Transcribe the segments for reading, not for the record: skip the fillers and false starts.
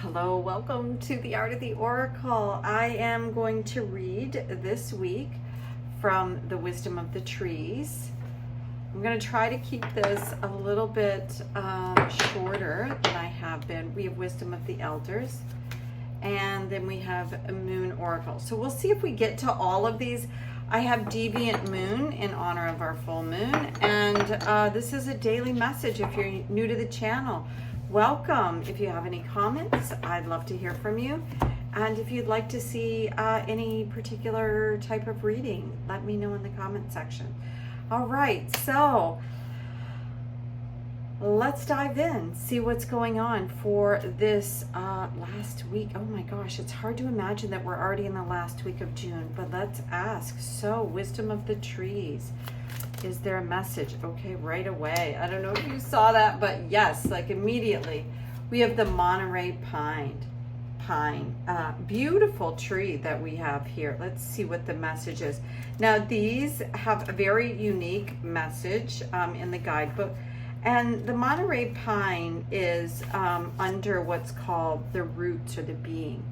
Hello, welcome to the Art of the Oracle. I am going to read this week from the Wisdom of the Trees. I'm going to try to keep this a little bit shorter than I have been. We have Wisdom of the Elders, and then we have a Moon Oracle. So we'll see if we get to all of these. I have Deviant Moon in honor of our full moon, and this is a daily message if you're new to the channel. Welcome. If you have any comments, I'd love to hear from you. And if you'd like to see any particular type of reading, let me know in the comment section. All right, so let's dive in, see what's going on for this last week. Oh my gosh, it's hard to imagine that we're already in the last week of June, but let's ask. So, Wisdom of the Trees. Is there a message? Okay, right away. I don't know if you saw that, but yes, like immediately. We have the Monterey pine. Beautiful tree that we have here. Let's see what the message is. Now, these have a very unique message in the guidebook. And the Monterey pine is under what's called the roots or the being,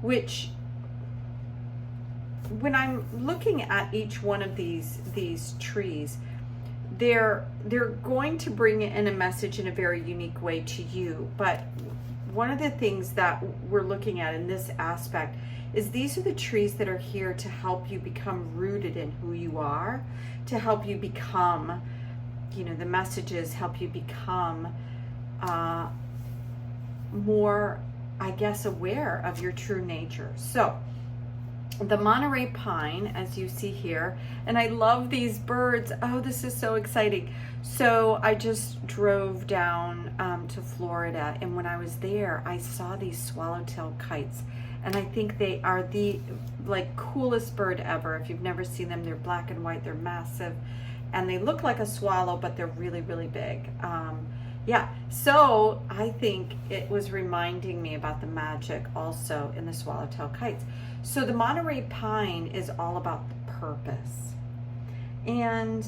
which when I'm looking at each one of these trees, they're going to bring in a message in a very unique way to you. But one of the things that we're looking at in this aspect is these are the trees that are here to help you become rooted in who you are, to help you become, the messages help you become more, I guess, aware of your true nature. So the Monterey pine, as you see here, and I love these birds. Oh, this is so exciting. So I just drove down to Florida, and when I was there, I saw these swallowtail kites, and I think they are the coolest bird ever. If you've never seen them, they're black and white, they're massive, and they look like a swallow, but they're really, really big. Yeah, so I think it was reminding me about the magic also in the swallowtail kites. So the Monterey pine is all about the purpose. And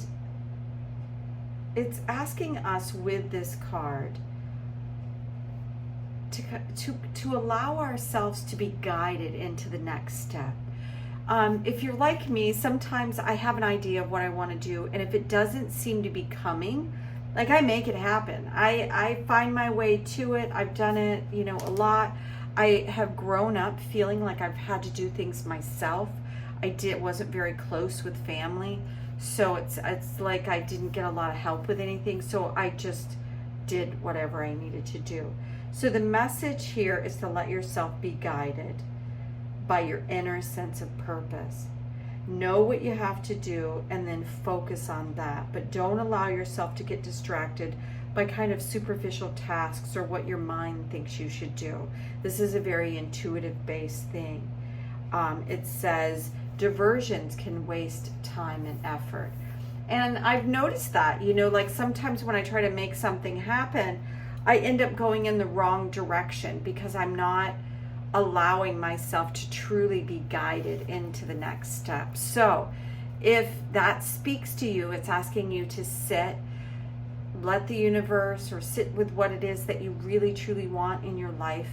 it's asking us with this card to allow ourselves to be guided into the next step. If you're like me, sometimes I have an idea of what I want to do, and if it doesn't seem to be coming, I make it happen. I find my way to it. I've done it, a lot. I have grown up feeling like I've had to do things myself. Wasn't very close with family, so it's like I didn't get a lot of help with anything, so I just did whatever I needed to do. So the message here is to let yourself be guided by your inner sense of purpose. Know what you have to do and then focus on that, but don't allow yourself to get distracted by kind of superficial tasks or what your mind thinks you should do. This is a very intuitive based thing. It says diversions can waste time and effort. And I've noticed that, sometimes when I try to make something happen, I end up going in the wrong direction because I'm not allowing myself to truly be guided into the next step. So if that speaks to you, it's asking you to sit, let the universe, or sit with what it is that you really truly want in your life,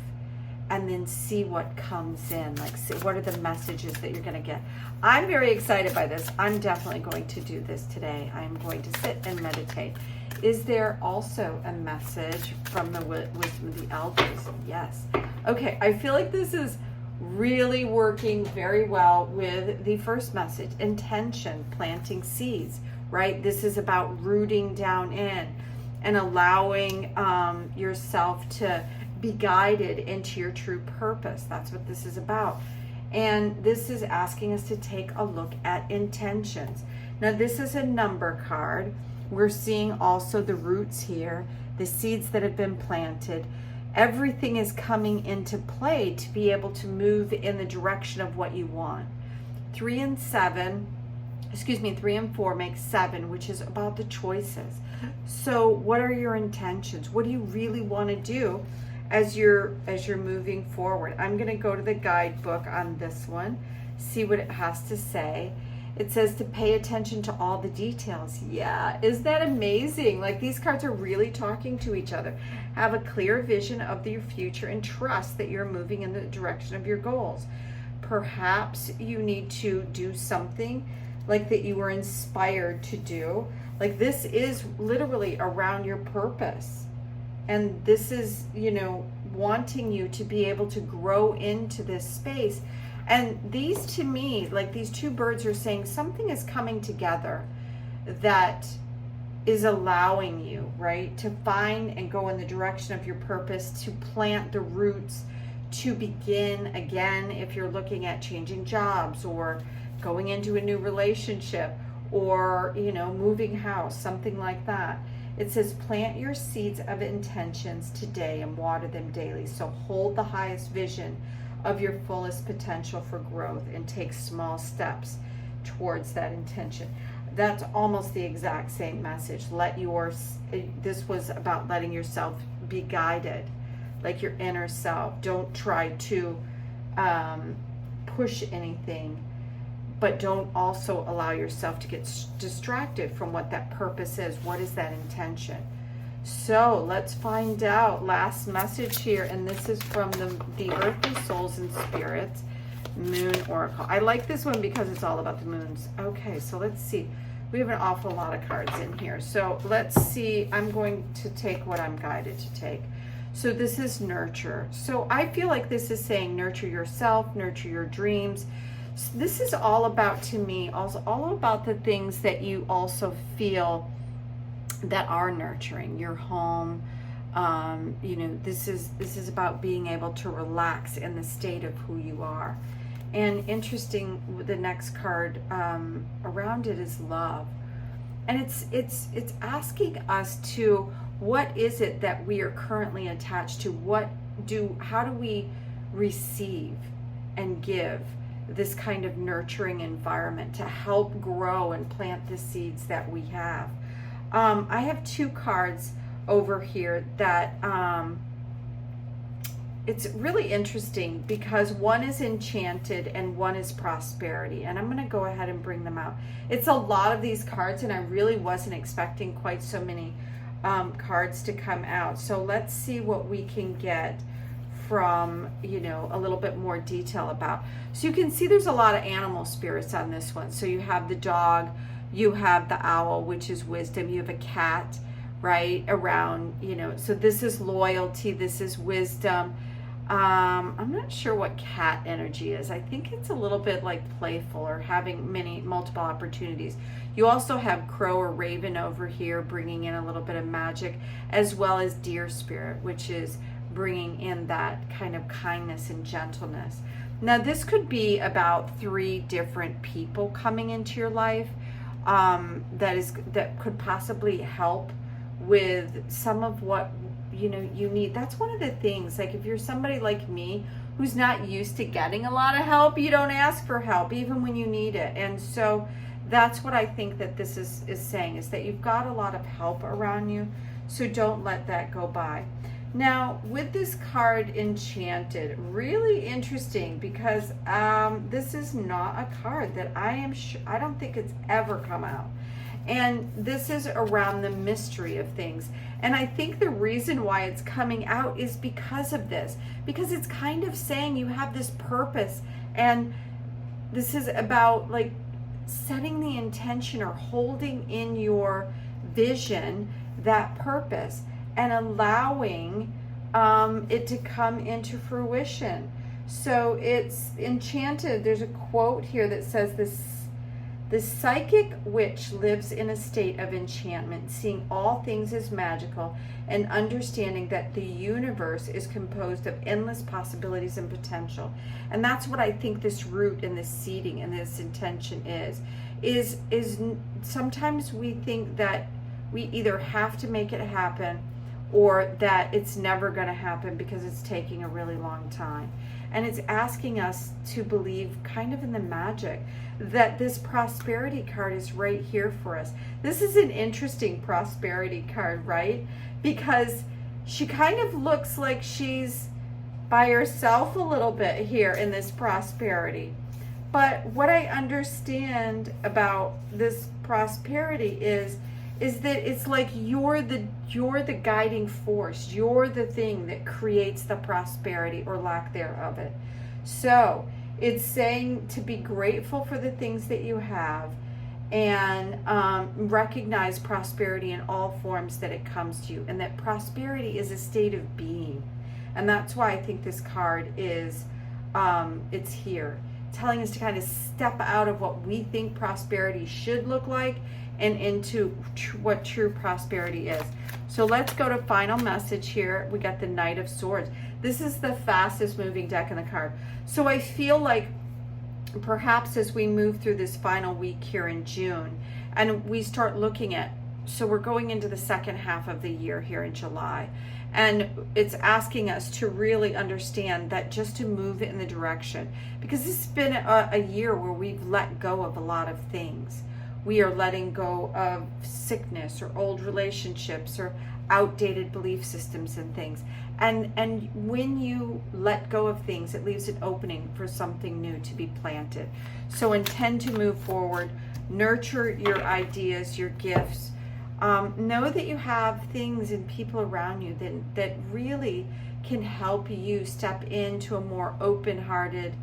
and then see what comes in. What are the messages that you're going to get? I'm very excited by this. I'm definitely going to do this today. I'm going to sit and meditate. Is there also a message from the Wisdom of the Elders? Yes. Okay, I feel like this is really working very well with the first message, intention, planting seeds, right? This is about rooting down in and allowing yourself to be guided into your true purpose. That's what this is about. And this is asking us to take a look at intentions. Now, this is a number card. We're seeing also the roots here, the seeds that have been planted. Everything is coming into play to be able to move in the direction of what you want. 3 and 4 make 7, which is about the choices. So what are your intentions? What do you really want to do as you're moving forward? I'm going to go to the guidebook on this one, see what it has to say. It says to pay attention to all the details. Yeah, isn't that amazing? Like, these cards are really talking to each other. Have a clear vision of your future and trust that you're moving in the direction of your goals. Perhaps you need to do something like that you were inspired to do. Like, this is literally around your purpose. And this is, you know, wanting you to be able to grow into this space. And these, to me, like these two birds are saying something is coming together that is allowing you, right, to find and go in the direction of your purpose, to plant the roots, to begin again if you're looking at changing jobs or going into a new relationship or, you know, moving house, something like that. It says plant your seeds of intentions today and water them daily. So hold the highest vision of your fullest potential for growth and take small steps towards that intention. That's almost the exact same message. This was about letting yourself be guided, like your inner self. Don't try to push anything, but don't also allow yourself to get distracted from what that purpose is. What is that intention? So let's find out. Last message here, and this is from the Earthly Souls and Spirits Moon Oracle. I like this one because it's all about the moons. Okay, so let's see. We have an awful lot of cards in here. So let's see. I'm going to take what I'm guided to take. So this is nurture. So I feel like this is saying nurture yourself, nurture your dreams. So this is all about, to me, also all about the things that you also feel that are nurturing your home. You know, this is about being able to relax in the state of who you are. And interesting, the next card around it is love, and it's asking us to, what is it that we are currently attached to? How do we receive and give this kind of nurturing environment to help grow and plant the seeds that we have? I have two cards over here that it's really interesting because one is enchanted and one is prosperity, and I'm going to go ahead and bring them out. It's a lot of these cards, and I really wasn't expecting quite so many cards to come out. So let's see what we can get from, you know, a little bit more detail about. So you can see there's a lot of animal spirits on this one. So you have the dog, you have the owl, which is wisdom, you have a cat, right, around, you know, so this is loyalty, this is wisdom. I'm not sure what cat energy is. I think it's a little bit like playful or having multiple opportunities. You also have crow or raven over here, bringing in a little bit of magic, as well as deer spirit, which is bringing in that kind of kindness and gentleness. Now, this could be about 3 different people coming into your life that could possibly help with some of what, you know, you need. That's one of the things, like if you're somebody like me who's not used to getting a lot of help, you don't ask for help even when you need it. And so that's what I think that this is saying, is that you've got a lot of help around you, so don't let that go by. Now, with this card enchanted, really interesting, because this is not a card that I don't think it's ever come out. And this is around the mystery of things. And I think the reason why it's coming out is because of this. Because it's kind of saying you have this purpose. And this is about like setting the intention or holding in your vision that purpose and allowing it to come into fruition. So it's enchanted. There's a quote here that says the psychic witch lives in a state of enchantment, seeing all things as magical and understanding that the universe is composed of endless possibilities and potential. And that's what I think this root and this seeding and this intention is sometimes we think that we either have to make it happen or that it's never going to happen because it's taking a really long time. And it's asking us to believe kind of in the magic that this prosperity card is right here for us. This is an interesting prosperity card, right? Because she kind of looks like she's by herself a little bit here in this prosperity. But what I understand about this prosperity is that it's like you're the guiding force. You're the thing that creates the prosperity or lack thereof it. So it's saying to be grateful for the things that you have, and recognize prosperity in all forms that it comes to you, and that prosperity is a state of being. And that's why I think this card is it's here telling us to kind of step out of what we think prosperity should look like and into what true prosperity is. So let's go to final message here. We got the Knight of Swords. This is the fastest moving deck in the card. So I feel like perhaps as we move through this final week here in June and we start looking at, so we're going into the second half of the year here in July, and it's asking us to really understand that just to move in the direction, because this has been a year where we've let go of a lot of things. We are letting go of sickness or old relationships or outdated belief systems and things. And when you let go of things, it leaves an opening for something new to be planted. So intend to move forward, nurture your ideas, your gifts. Know that you have things and people around you that really can help you step into a more open-hearted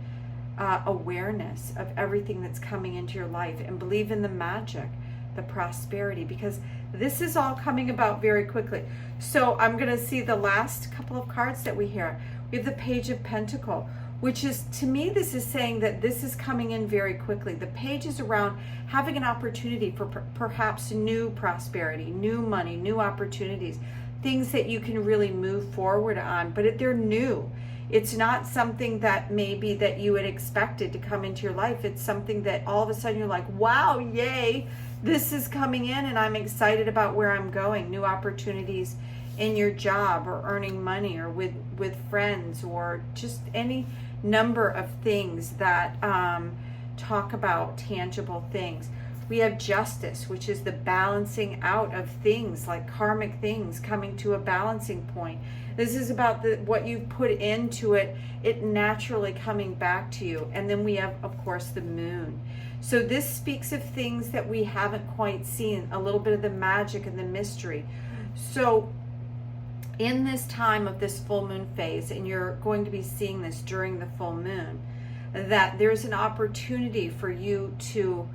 awareness of everything that's coming into your life, and believe in the magic, the prosperity, because this is all coming about very quickly. So I'm going to see the last couple of cards that we hear. We have the Page of Pentacles, which is, to me, this is saying that this is coming in very quickly. The page is around having an opportunity for perhaps new prosperity, new money, new opportunities, things that you can really move forward on, but they're new. It's not something that maybe that you had expected to come into your life. It's something that all of a sudden you're like, wow, yay, this is coming in and I'm excited about where I'm going. New opportunities in your job, or earning money, or with friends, or just any number of things that talk about tangible things. We have Justice, which is the balancing out of things, like karmic things coming to a balancing point. This is about what you put into it, it naturally coming back to you. And then we have, of course, the Moon. So this speaks of things that we haven't quite seen, a little bit of the magic and the mystery. So in this time of this full moon phase, and you're going to be seeing this during the full moon, that there's an opportunity for you to,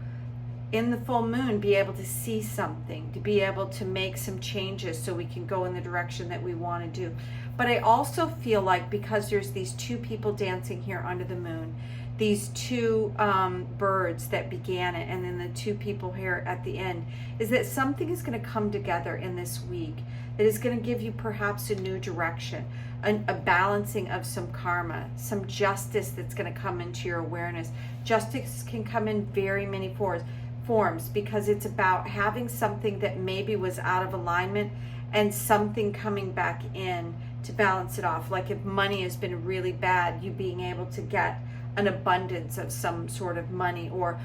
in the full moon, be able to see something, to be able to make some changes so we can go in the direction that we want to do. But I also feel like, because there's these two people dancing here under the moon, these two birds that began it, and then the two people here at the end, is that something is going to come together in this week that is going to give you perhaps a new direction, a balancing of some karma, some justice that's going to come into your awareness. Justice can come in very many forms, because it's about having something that maybe was out of alignment and something coming back in to balance it off. Like if money has been really bad, you being able to get an abundance of some sort of money, or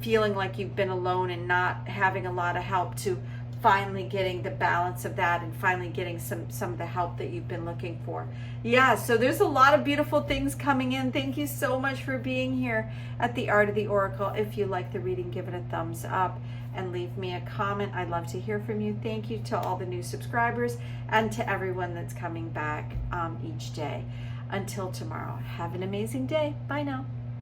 feeling like you've been alone and not having a lot of help, to finally getting the balance of that and finally getting some of the help that you've been looking for. Yeah, so there's a lot of beautiful things coming in. Thank you so much for being here at the Art of the Oracle. If you like the reading, give it a thumbs up and leave me a comment. I'd love to hear from you. Thank you to all the new subscribers and to everyone that's coming back each day. Until tomorrow, have an amazing day. Bye now.